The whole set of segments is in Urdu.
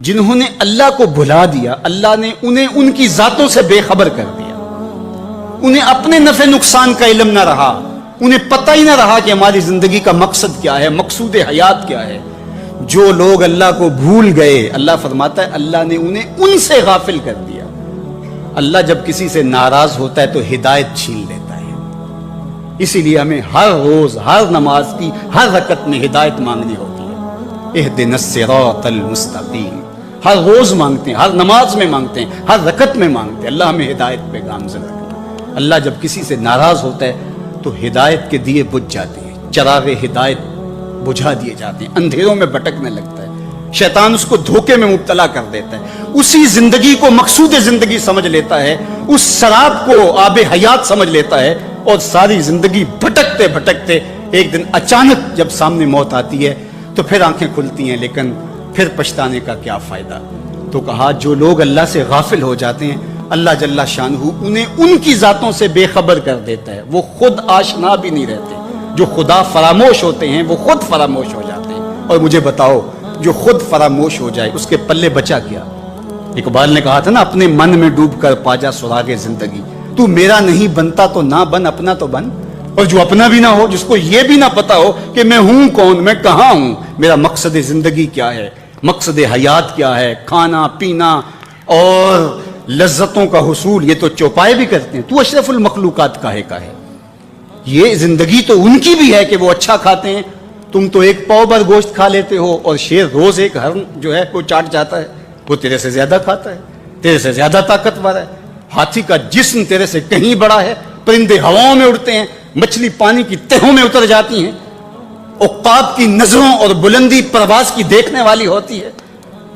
جنہوں نے اللہ کو بھلا دیا، اللہ نے انہیں ان کی ذاتوں سے بے خبر کر دیا. انہیں اپنے نفع نقصان کا علم نہ رہا، انہیں پتہ ہی نہ رہا کہ ہماری زندگی کا مقصد کیا ہے، مقصود حیات کیا ہے. جو لوگ اللہ کو بھول گئے، اللہ فرماتا ہے اللہ نے انہیں ان سے غافل کر دیا. اللہ جب کسی سے ناراض ہوتا ہے تو ہدایت چھین لیتا ہے. اسی لیے ہمیں ہر روز ہر نماز کی ہر رکعت میں ہدایت مانگنی ہوتی ہے. اہدنا الصراط المستقیم. ہر روز مانگتے ہیں، ہر نماز میں مانگتے ہیں، ہر رکعت میں مانگتے ہیں، اللہ ہمیں ہدایت پہ گامزن رکھے. اللہ جب کسی سے ناراض ہوتا ہے تو ہدایت کے دیے بجھ جاتے ہیں، چراغ ہدایت بجھا دیے جاتے ہیں، اندھیروں میں بھٹکنے لگتا ہے. شیطان اس کو دھوکے میں مبتلا کر دیتا ہے، اسی زندگی کو مقصود زندگی سمجھ لیتا ہے، اس سراب کو آب حیات سمجھ لیتا ہے، اور ساری زندگی بھٹکتے بھٹکتے ایک دن اچانک جب سامنے موت آتی ہے تو پھر آنکھیں کھلتی ہیں، لیکن پھر پچھتانے کا کیا فائدہ. تو کہا جو لوگ اللہ سے غافل ہو جاتے ہیں اللہ جل شانہ انہیں ان کی ذاتوں سے بے خبر کر دیتا ہے. وہ خود آشنا بھی نہیں رہتے. جو خدا فراموش ہوتے ہیں وہ خود فراموش ہو جاتے ہیں. اور مجھے بتاؤ جو خود فراموش ہو جائے اس کے پلے بچا کیا؟ اقبال نے کہا تھا نا، اپنے من میں ڈوب کر پا جا سراغ زندگی. تو میرا نہیں بنتا تو نہ بن، اپنا تو بن. اور جو اپنا بھی نہ ہو، جس کو یہ بھی نہ پتا ہو کہ میں ہوں کون، میں کہاں ہوں، میرا مقصد زندگی کیا ہے، مقصد حیات کیا ہے، کھانا پینا اور لذتوں کا حصول، یہ تو چوپائے بھی کرتے ہیں. تو اشرف المخلوقات کا ہے. یہ زندگی تو ان کی بھی ہے کہ وہ اچھا کھاتے ہیں. تم تو ایک پاؤ بھر گوشت کھا لیتے ہو، اور شیر روز ایک ہرن جو ہے وہ چاٹ جاتا ہے. وہ تیرے سے زیادہ کھاتا ہے، تیرے سے زیادہ طاقتور ہے. ہاتھی کا جسم تیرے سے کہیں بڑا ہے. پرندے ہواؤں میں اڑتے ہیں، مچھلی پانی کی تہوں میں اتر جاتی ہیں. عقاب کی نظروں اور بلندی پرواز کی دیکھنے والی ہوتی ہے.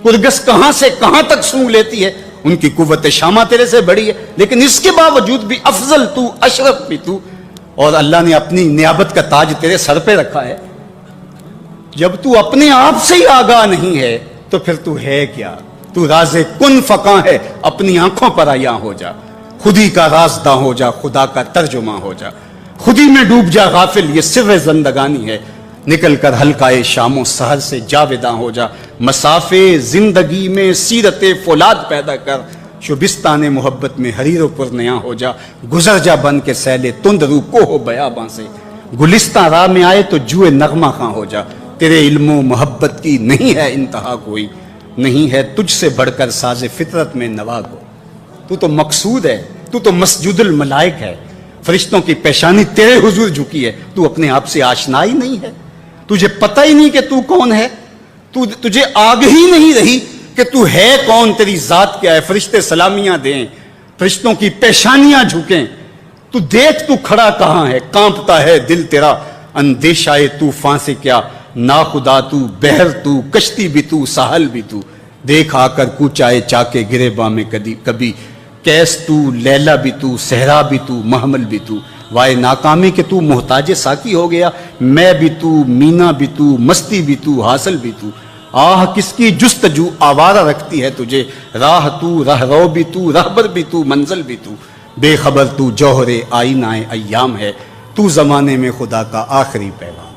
کرگس کہاں سے کہاں تک سونگھ لیتی ہے، ان کی قوت شامہ تیرے سے بڑی ہے. لیکن اس کے باوجود بھی افضل تو، اشرف بھی تو، اور اللہ نے اپنی نیابت کا تاج تیرے سر پہ رکھا ہے. جب تو اپنے آپ سے ہی آگاہ نہیں ہے تو پھر تو ہے کیا؟ تو راز کن فقاں ہے، اپنی آنکھوں پر عیاں ہو جا. خودی کا رازداں ہو جا، خدا کا ترجمہ ہو جا. خودی میں ڈوب جا غافل، یہ سر زندگانی ہے. نکل کر حلقۂ شام و سحر سے جاوداں ہو جا. مسافے زندگی میں سیرت فولاد پیدا کر. شبستان محبت میں حریر و پرنیاں ہو جا. گزر جا بن کے سیلے تند رو کو ہو بیاباں سے. گلستان راہ میں آئے تو جوئے نغمہ خاں ہو جا. تیرے علم و محبت کی نہیں ہے انتہا کوئی، نہیں ہے تجھ سے بڑھ کر ساز فطرت میں نوا کو. تو تو مقصود ہے، تو تو مسجد الملائک ہے. فرشتوں کی پیشانی تیرے حضور جھکی ہے. تو اپنے آپ سے آشنا ہی نہیں ہے. تجھے پتہ ہی نہیں کہ تو کون ہے. تجھے آگہی نہیں رہی کہ تو ہے کون، تیری ذات کیا ہے. فرشتے سلامیاں دیں، فرشتوں کی پیشانیاں جھکیں. تو دیکھ تو کھڑا کہاں ہے، کانپتا ہے دل تیرا. اندیشہ طوفان سے کیا، ناخدا تو، بحر تو، کشتی بھی تو، ساحل بھی تو. دیکھ آ کر کوچائے چاکے گریباں میں کبھی. کیس تو، لیلا بھی تو، صحرا بھی تو، محمل بھی تو. وائے ناکامی کہ تو محتاج ساکی ہو گیا. میں بھی تو، مینا بھی تو، مستی بھی تو، حاصل بھی تو. آہ کس کی جستجو آوارہ رکھتی ہے تجھے. راہ تو، رہرو بھی تو، رہبر بھی تو، منزل بھی تو. بے خبر تو جوہر آئینہ ایام ہے. تو زمانے میں خدا کا آخری پیغام.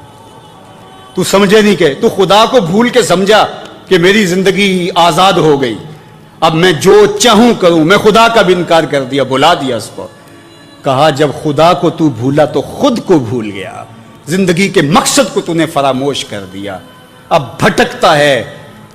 تو سمجھے نہیں کہ تو خدا کو بھول کے سمجھا کہ میری زندگی آزاد ہو گئی، اب میں جو چاہوں کروں. میں خدا کا بھی انکار کر دیا، بلا دیا اس کو. کہا جب خدا کو تو بھولا تو خود کو بھول گیا. زندگی کے مقصد کو تو نے فراموش کر دیا. اب بھٹکتا ہے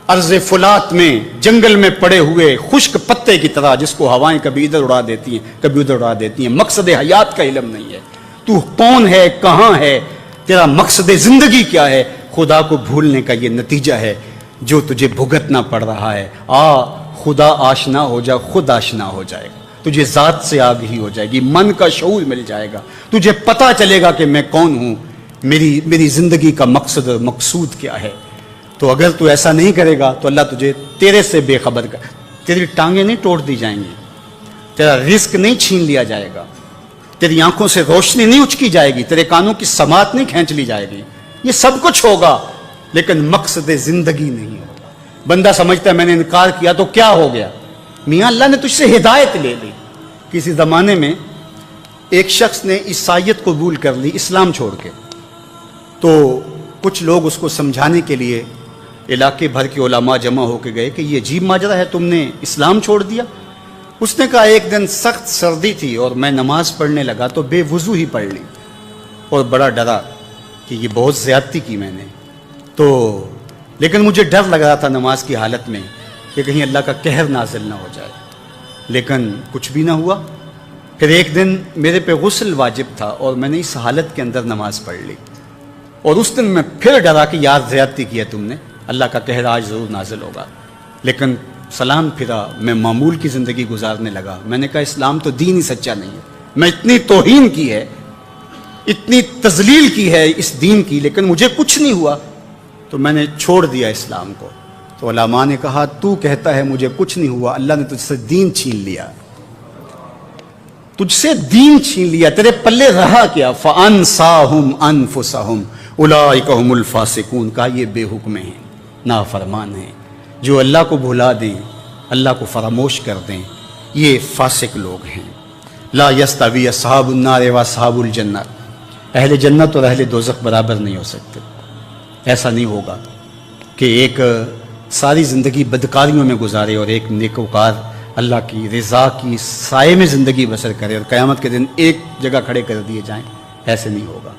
ارض فلات میں، جنگل میں پڑے ہوئے خشک پتے کی طرح، جس کو ہوائیں کبھی ادھر اڑا دیتی ہیں کبھی ادھر اڑا دیتی ہیں. مقصد حیات کا علم نہیں ہے. تو کون ہے، کہاں ہے، تیرا مقصد زندگی کیا ہے. خدا کو بھولنے کا یہ نتیجہ ہے جو تجھے بھگتنا پڑ رہا ہے. خدا آشنا ہو جا، خود آشنا ہو جائے گا. تجھے ذات سے آگہی ہو جائے گی، من کا شعور مل جائے گا. تجھے پتا چلے گا کہ میں کون ہوں، میری زندگی کا مقصد اور مقصود کیا ہے. تو اگر تو ایسا نہیں کرے گا تو اللہ تجھے تیرے سے بے خبر کر. تیری ٹانگیں نہیں توڑ دی جائیں گی، تیرا رزق نہیں چھین لیا جائے گا، تیری آنکھوں سے روشنی نہیں اچکی جائے گی، تیرے کانوں کی سماعت نہیں کھینچ لی جائے گی. یہ سب کچھ ہوگا لیکن مقصد زندگی نہیں ہوگا. بندہ سمجھتا ہے میں نے انکار کیا تو کیا ہو گیا. میاں اللہ نے تجھ سے ہدایت لے لی. کسی زمانے میں ایک شخص نے عیسائیت قبول کر لی اسلام چھوڑ کے. تو کچھ لوگ اس کو سمجھانے کے لیے علاقے بھر کے علماء جمع ہو کے گئے کہ یہ عجیب ماجرا ہے، تم نے اسلام چھوڑ دیا۔ اس نے کہا ایک دن سخت سردی تھی اور میں نماز پڑھنے لگا تو بے وضو ہی پڑھ لی، اور بڑا ڈرا کہ یہ بہت زیادتی کی میں نے، تو لیکن مجھے ڈر لگ رہا تھا نماز کی حالت میں کہ کہیں اللہ کا قہر نازل نہ ہو جائے، لیکن کچھ بھی نہ ہوا۔ پھر ایک دن میرے پہ غسل واجب تھا اور میں نے اس حالت کے اندر نماز پڑھ لی، اور اس دن میں پھر ڈرا کہ یار زیادتی کی ہے تم نے، اللہ کا قہر آج ضرور نازل ہوگا، لیکن سلام پھرا، میں معمول کی زندگی گزارنے لگا۔ میں نے کہا اسلام تو دین ہی سچا نہیں ہے، میں اتنی توہین کی ہے، اتنی تذلیل کی ہے اس دین کی، لیکن مجھے کچھ نہیں ہوا، تو میں نے چھوڑ دیا اسلام کو۔ تو علماء نے کہا تو کہتا ہے مجھے کچھ نہیں ہوا، اللہ نے تجھ سے دین چھین لیا، تجھ سے دین چھین لیا، تیرے پلے رہا کیا؟ فَأَنْسَاهُمْ أَنفُسَهُمْ أُولَٰئِكَ هُمُ الْفَاسِقُونَ، کہا یہ بے حکم ہیں، نافرمان ہیں، جو اللہ کو بھلا دیں، اللہ کو فراموش کر دیں، یہ فاسق لوگ ہیں۔ لا يستوی اصحاب النار واصحاب الجنہ، اہل جنت اور اہل دوزخ برابر نہیں ہو سکتے۔ ایسا نہیں ہوگا کہ ایک ساری زندگی بدکاریوں میں گزارے اور ایک نیکوکار اللہ کی رضا کی سائے میں زندگی بسر کرے اور قیامت کے دن ایک جگہ کھڑے کر دیے جائیں، ایسے نہیں ہوگا۔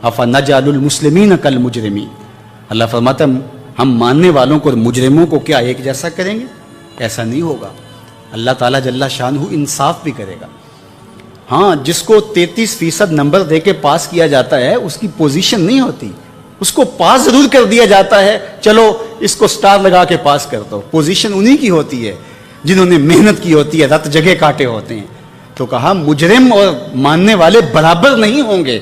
افنجعل المسلمین کالمجرمین، اللہ فرماتا ہے ہم ماننے والوں کو اور مجرموں کو کیا ایک جیسا کریں گے؟ ایسا نہیں ہوگا۔ اللہ تعالیٰ جل شانہ انصاف بھی کرے گا۔ ہاں، جس کو 33% نمبر دے کے پاس کیا جاتا ہے اس کی پوزیشن نہیں ہوتی، اس کو پاس ضرور کر دیا جاتا ہے، چلو اس کو سٹار لگا کے پاس کر دو، پوزیشن انہی کی ہوتی ہے جنہوں نے محنت کی ہوتی ہے، رت جگہ کاٹے ہوتے ہیں۔ تو کہا مجرم اور ماننے والے برابر نہیں ہوں گے،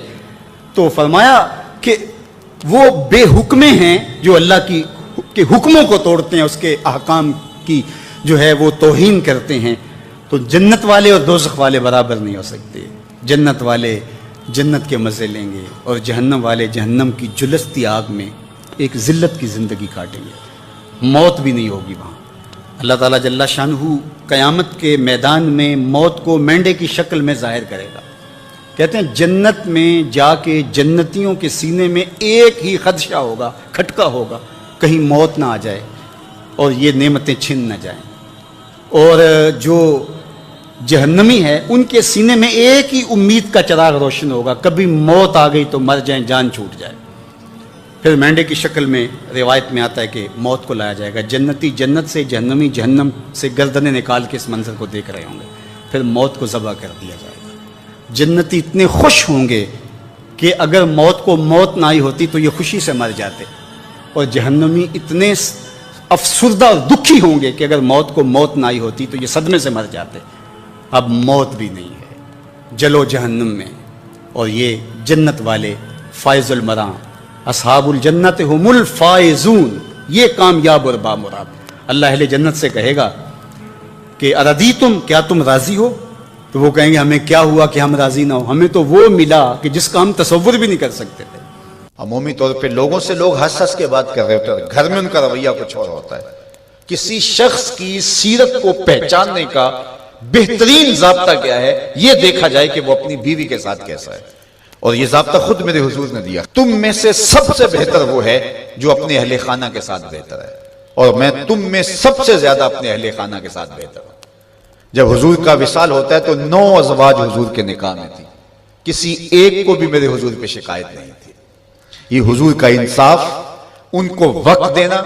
تو فرمایا کہ وہ بے حکمے ہیں جو اللہ کے حکموں کو توڑتے ہیں، اس کے احکام کی جو ہے وہ توہین کرتے ہیں۔ تو جنت والے اور دوزخ والے برابر نہیں ہو سکتے، جنت والے جنت کے مزے لیں گے اور جہنم والے جہنم کی جلستی آگ میں ایک ذلت کی زندگی کاٹیں گے، موت بھی نہیں ہوگی وہاں۔ اللہ تعالیٰ جل شانہ قیامت کے میدان میں موت کو مینڈے کی شکل میں ظاہر کرے گا۔ کہتے ہیں جنت میں جا کے جنتیوں کے سینے میں ایک ہی خدشہ ہوگا، کھٹکا ہوگا، کہیں موت نہ آ جائے اور یہ نعمتیں چھن نہ جائیں، اور جو جہنمی ہے ان کے سینے میں ایک ہی امید کا چراغ روشن ہوگا، کبھی موت آ گئی تو مر جائیں، جان چھوٹ جائے۔ پھر مینڈے کی شکل میں روایت میں آتا ہے کہ موت کو لایا جائے گا، جنتی جنت سے، جہنمی جہنم سے گردنیں نکال کے اس منظر کو دیکھ رہے ہوں گے، پھر موت کو ذبح کر دیا جائے گا۔ جنتی اتنے خوش ہوں گے کہ اگر موت کو موت نہ آئی ہوتی تو یہ خوشی سے مر جاتے، اور جہنمی اتنے افسردہ اور دکھی ہوں گے کہ اگر موت کو موت نہ آئی ہوتی تو یہ صدمے سے مر جاتے۔ اب موت بھی نہیں ہے، جلو جہنم میں، اور یہ جنت والے فائز المراں، اصحاب الجنت هم الفائزون، یہ کامیاب اور بامراد۔ اللہ اہل جنت سے کہے گا کہ اردیتم، کیا تم راضی ہو؟ تو وہ کہیں گے ہمیں کیا ہوا کہ ہم راضی نہ ہو، ہمیں تو وہ ملا کہ جس کا ہم تصور بھی نہیں کر سکتے تھے۔ عمومی طور پہ لوگوں سے لوگ ہنس ہنس کے بات کر رہے ہوتے ہیں، گھر میں ان کا رویہ کچھ اور ہوتا ہے۔ کسی شخص کی سیرت کو پہچاننے کا بہترین ضابطہ کیا ہے، یہ دیکھا جائے کہ وہ اپنی بیوی کے ساتھ کیسا ہے، اور یہ ضابطہ خود میرے حضور نے دیا، تم میں سے سب سے بہتر وہ ہے جو اپنے اہل خانہ کے ساتھ بہتر ہے، اور میں تم میں سب سے زیادہ اپنے اہل خانہ کے ساتھ بہتر ہوں۔ جب حضور کا وصال ہوتا ہے تو 9 ازواج حضور کے نکاح میں تھی، کسی ایک کو بھی میرے حضور پہ شکایت نہیں تھی۔ یہ حضور کا انصاف، ان کو وقت دینا،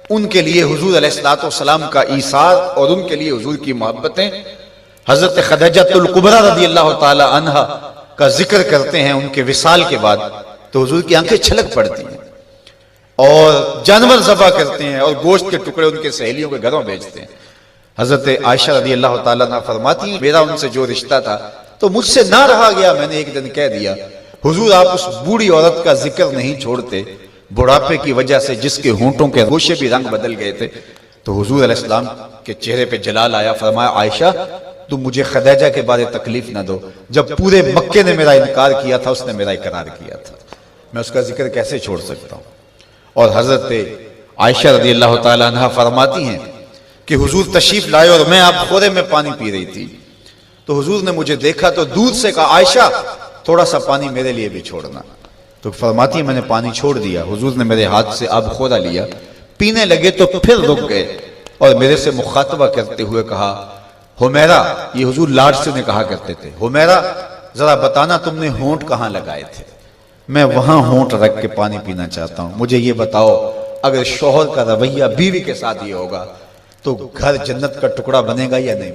ان کے لیے حضور علیہ السلام کا ایثار اور ان کے لیے حضور کی محبتیں۔ حضرت خدیجہ الکبریٰ رضی اللہ تعالی عنہ کا ذکر کرتے ہیں ان کے وصال کے بعد تو حضور کی آنکھیں چھلک پڑتی ہیں، اور جانور ذبح کرتے ہیں اور گوشت کے ٹکڑے ان کے سہیلیوں کے گھروں بھیجتے ہیں۔ حضرت عائشہ رضی اللہ تعالیٰ عنہ فرماتی ہیں میرا ان سے جو رشتہ تھا تو مجھ سے نہ رہا گیا، میں نے ایک دن کہہ دیا حضور آپ اس بوڑھی عورت کا ذکر نہیں چھوڑتے، بڑھاپے کی وجہ سے جس کے ہونٹوں کے گوشے بھی رنگ بدل گئے تھے۔ تو حضور علیہ السلام کے چہرے پہ جلال آیا، فرمایا عائشہ تم مجھے خدیجہ کے بارے تکلیف نہ دو، جب پورے مکے نے میرا انکار کیا تھا اس نے میرا اقرار کیا تھا، میں اس کا ذکر کیسے چھوڑ سکتا ہوں۔ اور حضرت عائشہ رضی اللہ تعالی عنہ فرماتی ہیں کہ حضور تشریف لائے اور میں آپ خورے میں پانی پی رہی تھی، تو حضور نے مجھے دیکھا تو دور سے کہا عائشہ تھوڑا سا پانی میرے لیے بھی چھوڑنا، تو فرماتی ہے میں نے پانی چھوڑ دیا، حضور نے میرے ہاتھ سے آب خورا لیا، پینے لگے تو پھر رک گئے اور میرے سے مخاطبہ کرتے ہوئے کہا حمیرہ، یہ حضور لاڈ سے انہیں کہا کرتے تھے، حمیرہ ذرا بتانا تم نے ہونٹ کہاں لگائے تھے؟ میں وہاں ہونٹ رکھ کے پانی پینا چاہتا ہوں، مجھے یہ بتاؤ اگر شوہر کا رویہ بیوی کے ساتھ یہ ہوگا تو گھر جنت کا ٹکڑا بنے گا یا نہیں؟